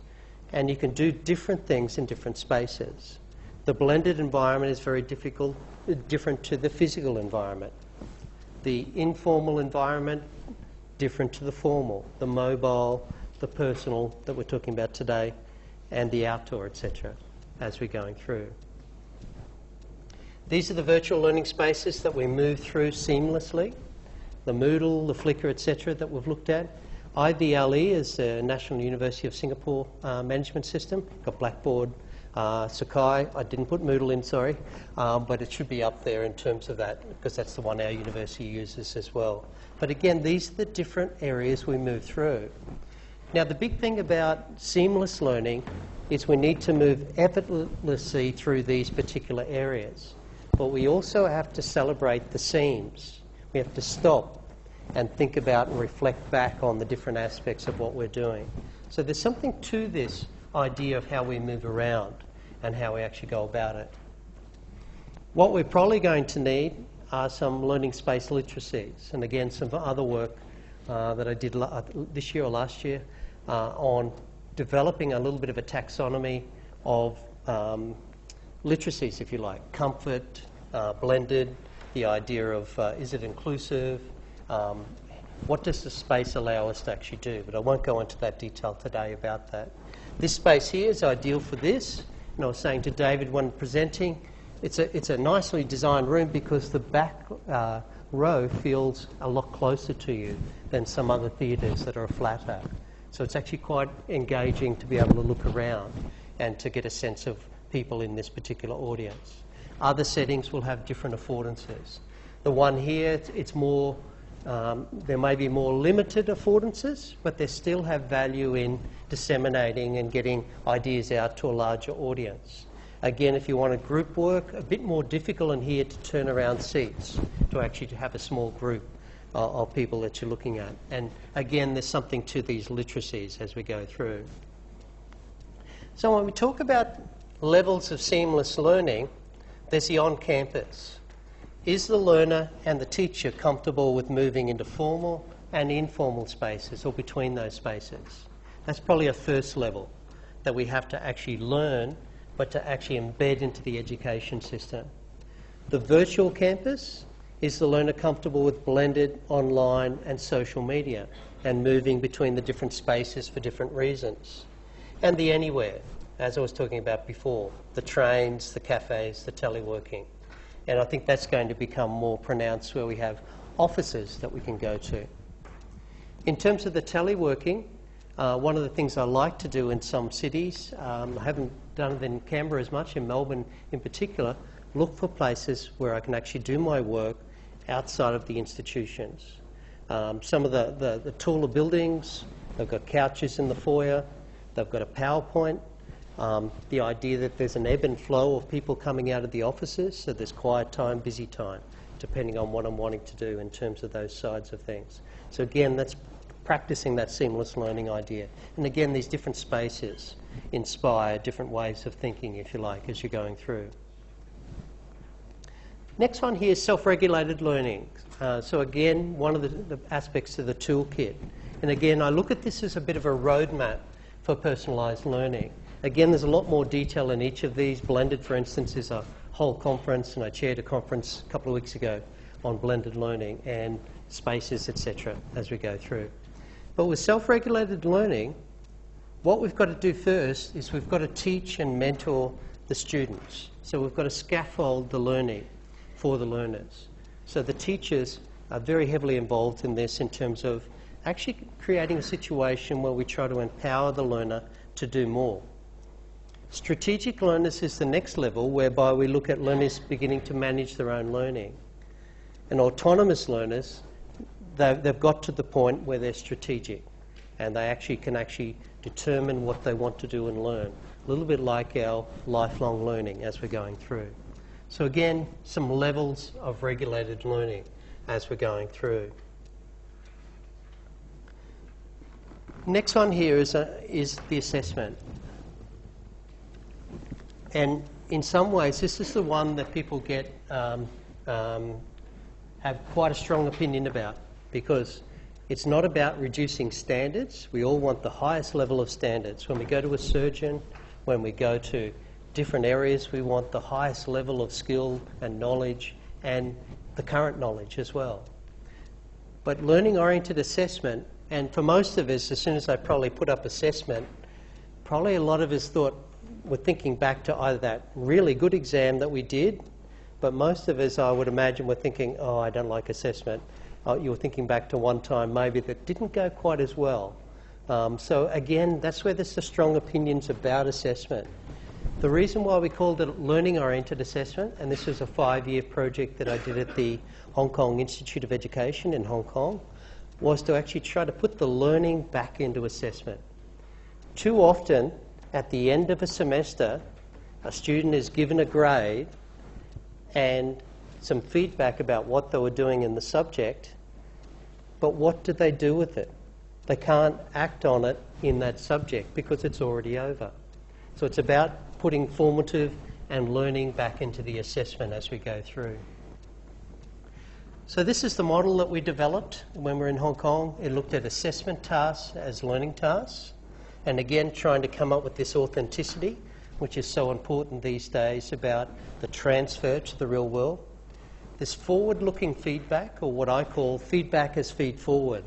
and you can do different things in different spaces. The blended environment is very different to the physical environment. The informal environment, different to the formal. The mobile, the personal that we're talking about today, and the outdoor, etc., as we're going through. These are the virtual learning spaces that we move through seamlessly. The Moodle, the Flickr, etc., that we've looked at. IVLE is the National University of Singapore management system. Got Blackboard, Sakai. I didn't put Moodle in, sorry, but it should be up there in terms of that, because that's the one our university uses as well. But again, these are the different areas we move through. Now, the big thing about seamless learning is we need to move effortlessly through these particular areas. But we also have to celebrate the seams. We have to stop and think about and reflect back on the different aspects of what we're doing. So there's something to this idea of how we move around and how we actually go about it. What we're probably going to need are some learning space literacies, and again, some other work that I did this year or last year on developing a little bit of a taxonomy of literacies, if you like. Comfort, blended, the idea of is it inclusive, what does the space allow us to actually do? But I won't go into that detail today about that. This space here is ideal for this. And I was saying to David when presenting, it's a nicely designed room because the back row feels a lot closer to you than some other theatres that are flatter. So it's actually quite engaging to be able to look around and to get a sense of people in this particular audience. Other settings will have different affordances. The one here, it's more, there may be more limited affordances, but they still have value in disseminating and getting ideas out to a larger audience. Again, if you want a group work, a bit more difficult in here to turn around seats, to actually have a small group of people that you're looking at. And again, there's something to these literacies as we go through. So when we talk about levels of seamless learning, there's the on-campus. Is the learner and the teacher comfortable with moving into formal and informal spaces or between those spaces? That's probably a first level that we have to actually learn, but to actually embed into the education system. The virtual campus, is the learner comfortable with blended online and social media and moving between the different spaces for different reasons? And the anywhere, as I was talking about before, the trains, the cafes, the teleworking. And I think that's going to become more pronounced where we have offices that we can go to. In terms of the teleworking, one of the things I like to do in some cities, I haven't done it in Canberra as much, in Melbourne in particular, look for places where I can actually do my work outside of the institutions. Some of the taller buildings, they've got couches in the foyer, they've got a PowerPoint. The idea that there's an ebb and flow of people coming out of the offices, so there's quiet time, busy time, depending on what I'm wanting to do in terms of those sides of things. So again, that's practicing that seamless learning idea. And again, these different spaces inspire different ways of thinking, if you like, as you're going through. Next one here is self-regulated learning. So again, one of the aspects of the toolkit. And again, I look at this as a bit of a roadmap for personalised learning. Again, there's a lot more detail in each of these. Blended, for instance, is a whole conference, and I chaired a conference a couple of weeks ago on blended learning and spaces, etc., as we go through. But with self-regulated learning, what we've got to do first is we've got to teach and mentor the students. So we've got to scaffold the learning for the learners. So the teachers are very heavily involved in this in terms of actually creating a situation where we try to empower the learner to do more. Strategic learners is the next level, whereby we look at learners beginning to manage their own learning. And autonomous learners, they've got to the point where they're strategic and they can determine what they want to do and learn. A little bit like our lifelong learning as we're going through. So again, some levels of regulated learning as we're going through. Next one here is the assessment. And in some ways, this is the one that people have quite a strong opinion about, because it's not about reducing standards. We all want the highest level of standards. When we go to a surgeon, when we go to different areas, we want the highest level of skill and knowledge and the current knowledge as well. But learning-oriented assessment, and for most of us, as soon as I probably put up assessment, probably a lot of us we're thinking back to either that really good exam that we did, but most of us, I would imagine, were thinking, oh, I don't like assessment. You were thinking back to one time maybe that didn't go quite as well. So again, that's where there's the strong opinions about assessment. The reason why we called it learning-oriented assessment, and this was a 5-year project that I did at the Hong Kong Institute of Education in Hong Kong, was to actually try to put the learning back into assessment. Too often, at the end of a semester, a student is given a grade and some feedback about what they were doing in the subject, but what did they do with it? They can't act on it in that subject because it's already over. So it's about putting formative and learning back into the assessment as we go through. So this is the model that we developed when we were in Hong Kong. It looked at assessment tasks as learning tasks, and again trying to come up with this authenticity, which is so important these days about the transfer to the real world. There's forward-looking feedback, or what I call feedback as feed-forward.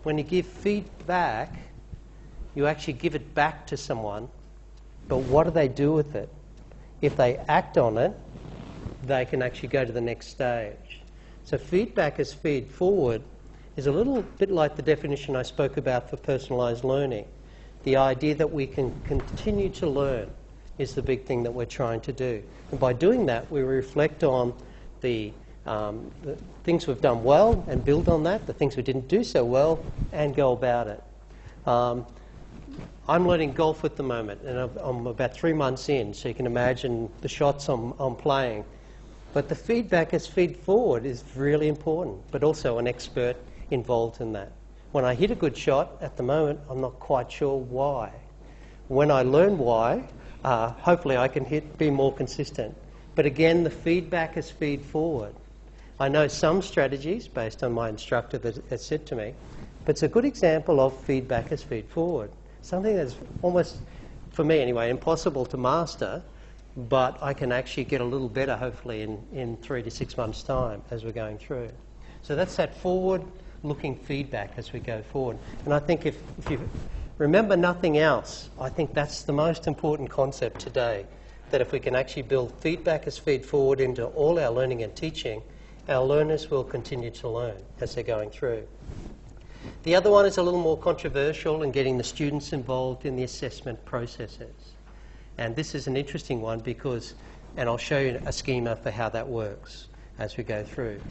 When you give feedback, you actually give it back to someone, but what do they do with it? If they act on it, they can actually go to the next stage. So feedback as feed-forward is a little bit like the definition I spoke about for personalised learning. The idea that we can continue to learn is the big thing that we're trying to do. And by doing that, we reflect on the things we've done well and build on that, the things we didn't do so well, and go about it. I'm learning golf at the moment, and I'm about 3 months in, so you can imagine the shots I'm playing. But the feedback as feed-forward is really important, but also an expert involved in that. When I hit a good shot, at the moment, I'm not quite sure why. When I learn why, hopefully I can be more consistent. But again, the feedback is feed-forward. I know some strategies, based on my instructor that has said to me, but it's a good example of feedback as feed-forward. Something that's almost, for me anyway, impossible to master, but I can actually get a little better, hopefully, in 3 to 6 months' time as we're going through. So that's that forward-looking feedback as we go forward. And I think if you remember nothing else, I think that's the most important concept today, that if we can actually build feedback as feed-forward into all our learning and teaching, our learners will continue to learn as they're going through. The other one is a little more controversial in getting the students involved in the assessment processes. And this is an interesting one because, and I'll show you a schema for how that works as we go through.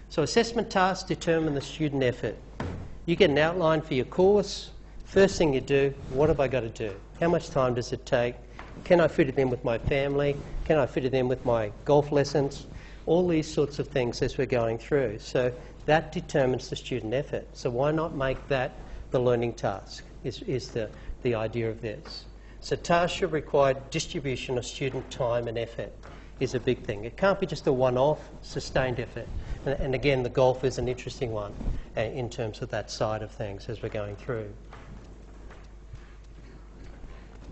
So assessment tasks determine the student effort. You get an outline for your course. First thing you do, what have I got to do? How much time does it take? Can I fit it in with my family? Can I fit it in with my golf lessons? All these sorts of things as we're going through. So that determines the student effort. So why not make that the learning task is the idea of this. So tasks should require distribution of student time and effort is a big thing. It can't be just a one-off, sustained effort. And again, the golf is an interesting one in terms of that side of things as we're going through.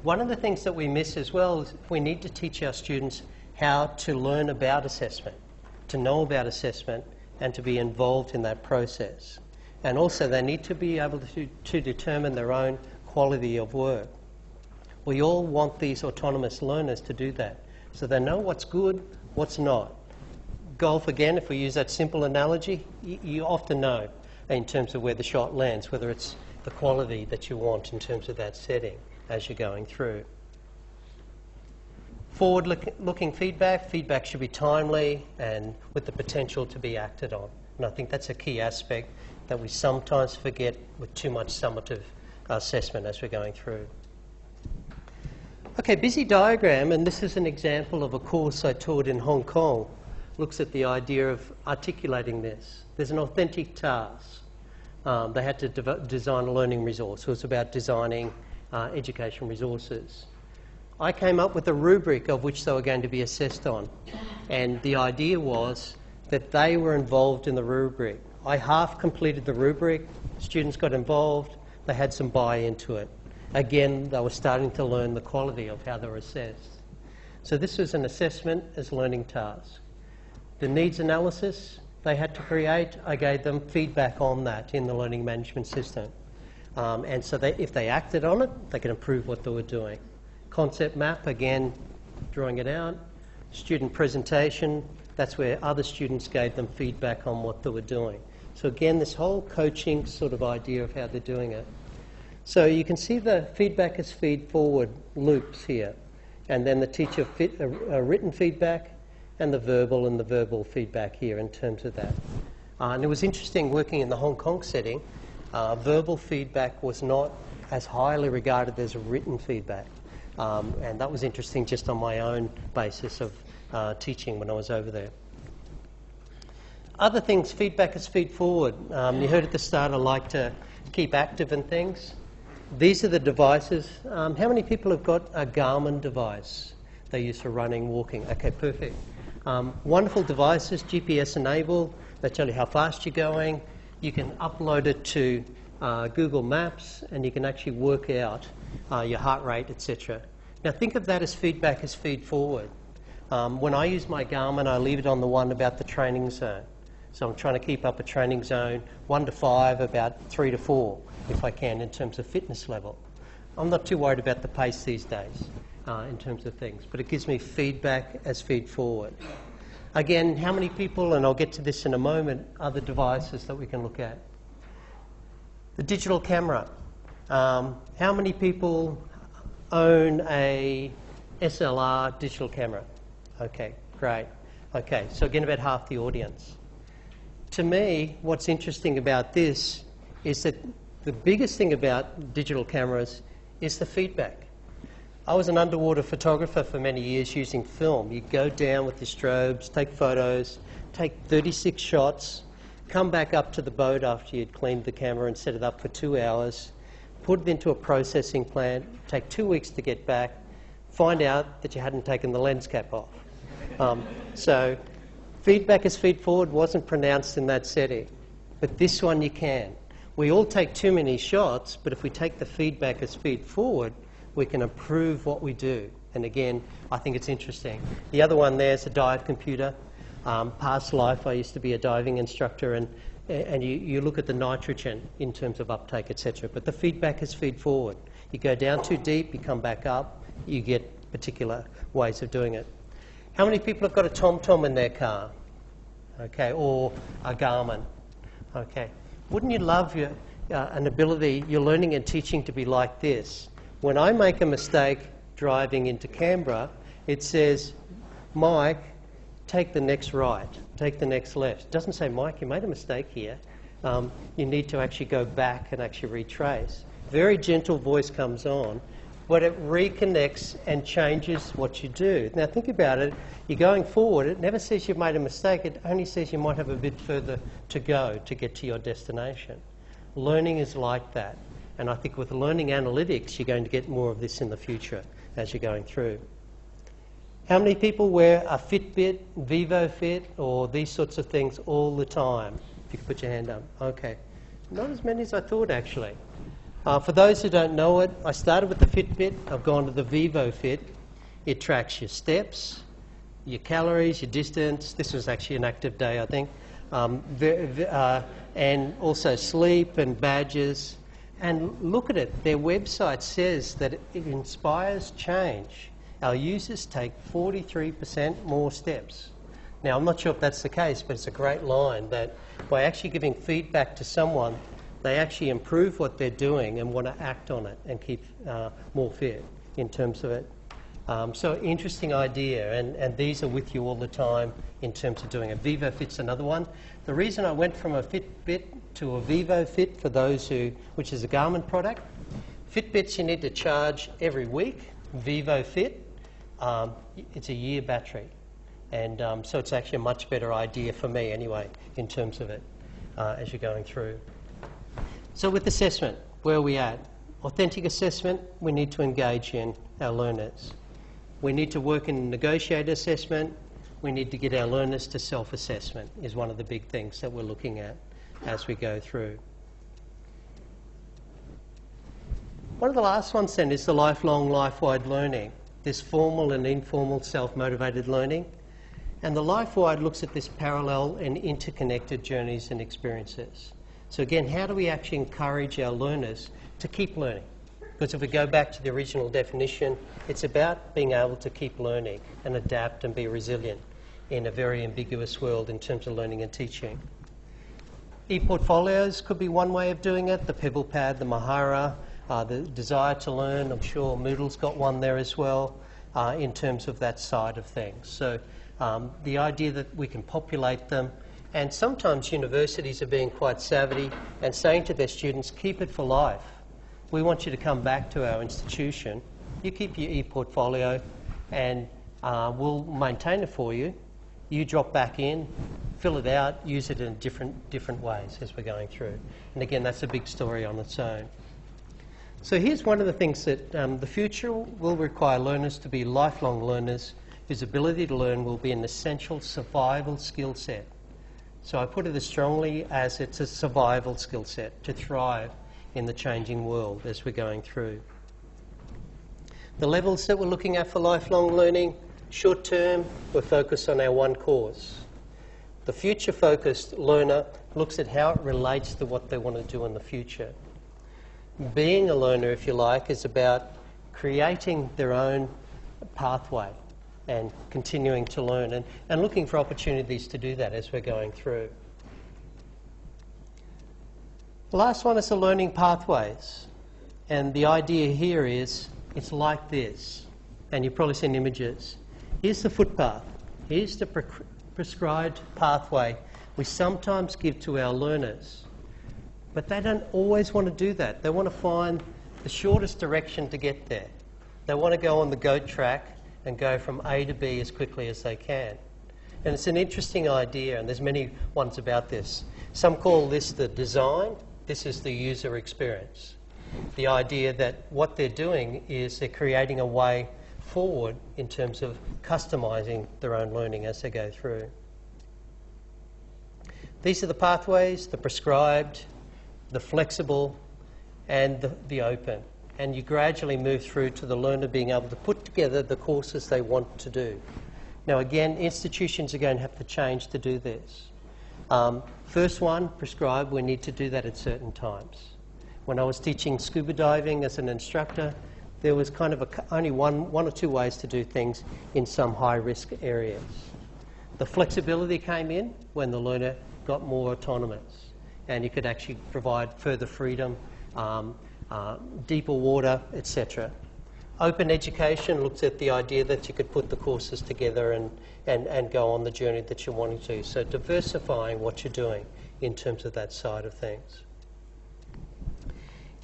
One of the things that we miss as well is we need to teach our students how to learn about assessment, to know about assessment, and to be involved in that process. And also they need to be able to determine their own quality of work. We all want these autonomous learners to do that, so they know what's good, what's not. Golf, again, if we use that simple analogy, you often know in terms of where the shot lands, whether it's the quality that you want in terms of that setting as you're going through. Forward-looking feedback. Feedback should be timely and with the potential to be acted on. And I think that's a key aspect that we sometimes forget with too much summative assessment as we're going through. Okay, busy diagram, and this is an example of a course I taught in Hong Kong. Looks at the idea of articulating this. There's an authentic task. They had to design a learning resource. So it's about designing education resources. I came up with a rubric of which they were going to be assessed on. And the idea was that they were involved in the rubric. I half completed the rubric, students got involved, they had some buy-in to it. Again, they were starting to learn the quality of how they were assessed. So this was an assessment as learning task. The needs analysis they had to create, I gave them feedback on that in the learning management system. And so if they acted on it, they could improve what they were doing. Concept map, again, drawing it out. Student presentation, that's where other students gave them feedback on what they were doing. So again, this whole coaching sort of idea of how they're doing it. So you can see the feedback as feed-forward loops here. And then the teacher written feedback and the verbal feedback here in terms of that. And it was interesting working in the Hong Kong setting. Verbal feedback was not as highly regarded as written feedback. And that was interesting just on my own basis of teaching when I was over there. Other things, feedback is feed-forward. You heard at the start I like to keep active in things. These are the devices. How many people have got a Garmin device they use for running, walking? Okay, perfect. Wonderful devices, GPS enabled. They tell you how fast you're going. You can upload it to Google Maps and you can actually work out your heart rate, etc. Now think of that as feedback as feed-forward. When I use my Garmin, I leave it on the one about the training zone. So I'm trying to keep up a training zone 1 to 5, about 3 to 4, if I can, in terms of fitness level. I'm not too worried about the pace these days in terms of things, but it gives me feedback as feed forward. Again, how many people, and I'll get to this in a moment, other devices that we can look at. The digital camera. How many people own a SLR digital camera? Okay, great. Okay, so again, about half the audience. To me, what's interesting about this is that the biggest thing about digital cameras is the feedback. I was an underwater photographer for many years using film. You go down with the strobes, take photos, take 36 shots, come back up to the boat after you'd cleaned the camera and set it up for 2 hours, put it into a processing plant, take 2 weeks to get back, find out that you hadn't taken the lens cap off. So feedback as feed forward wasn't pronounced in that setting, but this one you can. We all take too many shots, but if we take the feedback as feed forward, we can improve what we do. And again, I think it's interesting. The other one there is a dive computer. Past life, I used to be a diving instructor, and you look at the nitrogen in terms of uptake, etc. But the feedback is feed forward. You go down too deep, you come back up, you get particular ways of doing it. How many people have got a TomTom in their car? Okay, or a Garmin? Okay. Wouldn't you love an ability, your learning and teaching to be like this? When I make a mistake driving into Canberra, it says, Mike, take the next right, take the next left. It doesn't say, Mike, you made a mistake here. You need to actually go back and actually retrace. Very gentle voice comes on, but it reconnects and changes what you do. Now think about it, you're going forward, it never says you've made a mistake, it only says you might have a bit further to go to get to your destination. Learning is like that, and I think with learning analytics you're going to get more of this in the future as you're going through. How many people wear a Fitbit, VivoFit, or these sorts of things all the time? If you could put your hand up. Okay. Not as many as I thought, actually. For those who don't know it, I started with the Fitbit. I've gone to the VivoFit. It tracks your steps, your calories, your distance. This was actually an active day, I think. And also sleep and badges. And look at it. Their website says that it inspires change. Our users take 43% more steps. Now, I'm not sure if that's the case, but it's a great line that by actually giving feedback to someone, they actually improve what they're doing and want to act on it and keep more fit in terms of it. So interesting idea, and these are with you all the time in terms of doing it. VivoFit's another one. The reason I went from a Fitbit to a VivoFit, for those who, which is a Garmin product, Fitbits you need to charge every week. VivoFit, it's a year battery. And so it's actually a much better idea for me anyway, in terms of it, as you're going through. So with assessment, where are we at? Authentic assessment, we need to engage in our learners. We need to work in negotiated assessment. We need to get our learners to self-assessment is one of the big things that we're looking at as we go through. One of the last ones then is the lifelong, life-wide learning. This formal and informal self-motivated learning. And the life-wide looks at this parallel and interconnected journeys and experiences. So again, how do we actually encourage our learners to keep learning? Because if we go back to the original definition, it's about being able to keep learning and adapt and be resilient in a very ambiguous world in terms of learning and teaching. E-portfolios could be one way of doing it, the Pebble Pad, the Mahara, the desire to learn. I'm sure Moodle's got one there as well in terms of that side of things. So the idea that we can populate them, and sometimes universities are being quite savvy and saying to their students, keep it for life. We want you to come back to our institution. You keep your e-portfolio and we'll maintain it for you. You drop back in, fill it out, use it in different ways as we're going through. And again, that's a big story on its own. So here's one of the things that the future will require learners to be lifelong learners whose ability to learn will be an essential survival skill set. So I put it as strongly as it's a survival skill set to thrive in the changing world as we're going through. The levels that we're looking at for lifelong learning, Short term, we're focused on our one course. The future-focused learner looks at how it relates to what they want to do in the future. Being a learner, if you like, is about creating their own pathway and continuing to learn and looking for opportunities to do that as we're going through. The last one is the learning pathways. And the idea here is it's like this. And you've probably seen images. Here's the footpath. Here's the prescribed pathway we sometimes give to our learners. But they don't always want to do that. They want to find the shortest direction to get there. They want to go on the goat track and go from A to B as quickly as they can. And it's an interesting idea, and there's many ones about this. Some call this the design. This is the user experience. The idea that what they're doing is they're creating a way forward in terms of customizing their own learning as they go through. These are the pathways, the prescribed, the flexible, and the open. And you gradually move through to the learner being able to put together the courses they want to do. Now again, institutions are going to have to change to do this. First one, prescribed, we need to do that at certain times. When I was teaching scuba diving as an instructor, there was kind of only one or two ways to do things in some high-risk areas. The flexibility came in when the learner got more autonomous, and you could actually provide further freedom, deeper water, etc. Open education looks at the idea that you could put the courses together and go on the journey that you're wanting to. So diversifying what you're doing in terms of that side of things.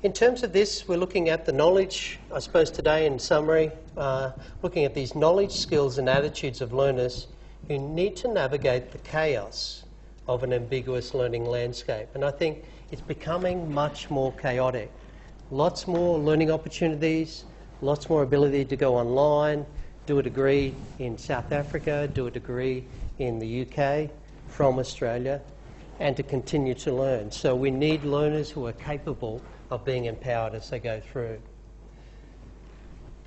In terms of this, we're looking at the knowledge, I suppose today in summary, looking at these knowledge, skills and attitudes of learners who need to navigate the chaos of an ambiguous learning landscape. And I think it's becoming much more chaotic. Lots more learning opportunities, lots more ability to go online, do a degree in South Africa, do a degree in the UK from Australia, and to continue to learn. So we need learners who are capable of being empowered as they go through.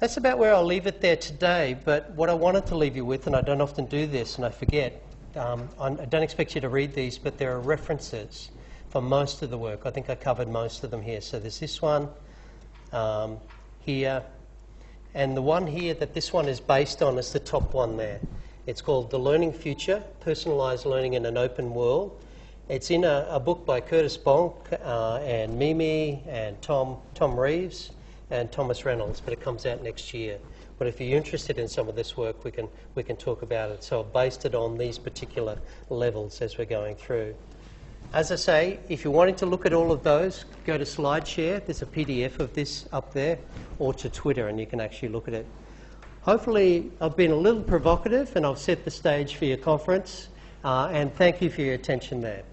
That's about where I'll leave it there today, but what I wanted to leave you with, and I don't often do this and I forget, I don't expect you to read these, but there are references for most of the work. I think I covered most of them here. So there's this one here, and the one here that this one is based on is the top one there. It's called The Learning Future, Personalised Learning in an Open World. It's in a book by Curtis Bonk and Mimi and Tom Reeves and Thomas Reynolds, but it comes out next year. But if you're interested in some of this work, we can talk about it. So I've based it on these particular levels as we're going through. As I say, if you're wanting to look at all of those, go to SlideShare. There's a PDF of this up there, or to Twitter, and you can actually look at it. Hopefully, I've been a little provocative, and I've set the stage for your conference. And thank you for your attention there.